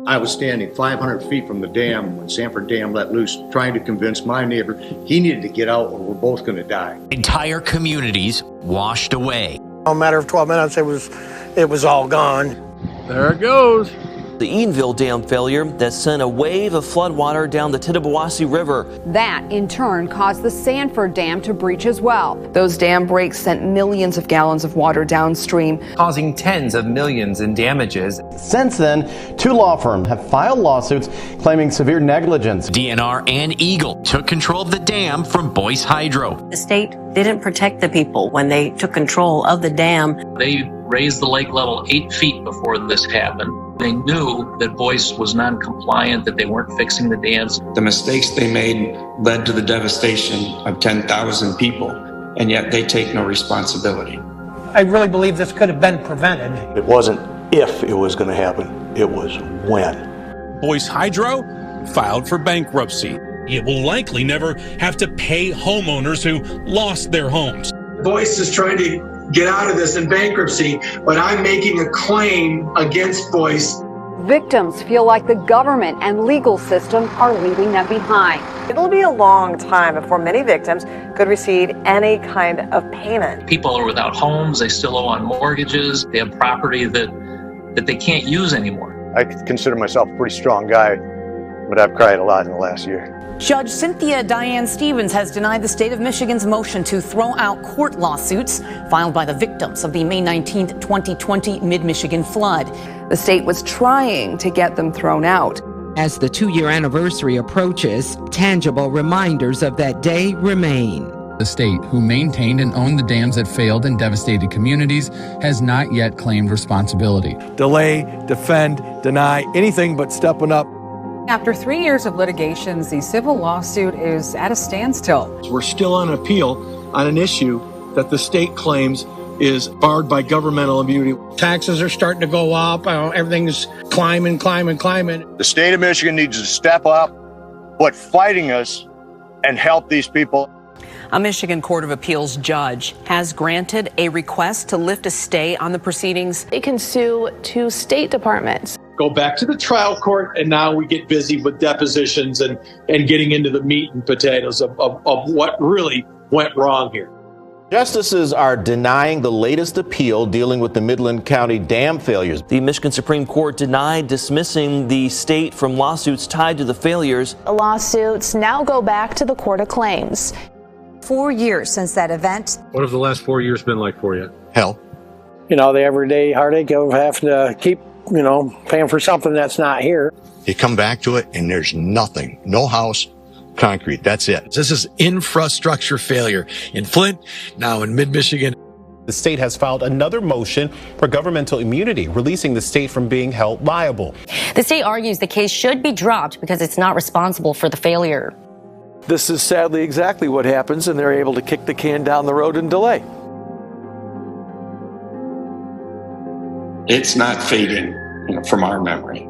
I was standing 500 feet from the dam when Sanford Dam let loose, trying to convince my neighbor he needed to get out or we're both going to die. Entire communities washed away. In a matter of 12 minutes, it was all gone. There it goes. The Eatonville Dam failure that sent a wave of floodwater down the Tittabawassee River. That, in turn, caused the Sanford Dam to breach as well. Those dam breaks sent millions of gallons of water downstream, causing tens of millions in damages. Since then, 2 law firms have filed lawsuits claiming severe negligence. DNR and Eagle took control of the dam from Boyce Hydro. The state didn't protect the people when they took control of the dam. They raised the lake level 8 feet before this happened. They knew that Boyce was non-compliant, that they weren't fixing the dams. The mistakes they made led to the devastation of 10,000 people, and yet they take no responsibility. I really believe this could have been prevented. It wasn't if it was going to happen, it was when. Boyce Hydro filed for bankruptcy. It will likely never have to pay homeowners who lost their homes. Boyce is trying to get out of this in bankruptcy, but I'm making a claim against Boyce. Victims feel like the government and legal system are leaving them behind. It'll be a long time before many victims could receive any kind of payment. People are without homes, they still owe on mortgages, they have property that they can't use anymore. I consider myself a pretty strong guy, but I've cried a lot in the last year. Judge Cynthia Diane Stevens has denied the state of Michigan's motion to throw out court lawsuits filed by the victims of the May 19, 2020 Mid-Michigan flood. The state was trying to get them thrown out. As the 2-year anniversary approaches, tangible reminders of that day remain. The state, who maintained and owned the dams that failed and devastated communities, has not yet claimed responsibility. Delay, defend, deny, anything but stepping up. After 3 years of litigations, the civil lawsuit is at a standstill. We're still on appeal on an issue that the state claims is barred by governmental immunity. Taxes are starting to go up. Everything's climbing. The state of Michigan needs to step up, quit fighting us, and help these people. A Michigan Court of Appeals judge has granted a request to lift a stay on the proceedings. They can sue 2 state departments. Go back to the trial court, and now we get busy with depositions and getting into the meat and potatoes of what really went wrong here. Justices are denying the latest appeal dealing with the Midland County dam failures. The Michigan Supreme Court denied dismissing the state from lawsuits tied to the failures. The lawsuits now go back to the Court of Claims. 4 years since that event. What have the last 4 years been like for you? Hell. The everyday heartache of having to keep, paying for something that's not here. You come back to it and there's nothing, no house, concrete, that's it. This is infrastructure failure in Flint, now in mid-Michigan. The state has filed another motion for governmental immunity, releasing the state from being held liable. The state argues the case should be dropped because it's not responsible for the failure. This is sadly exactly what happens, and they're able to kick the can down the road and delay. It's not fading from our memory.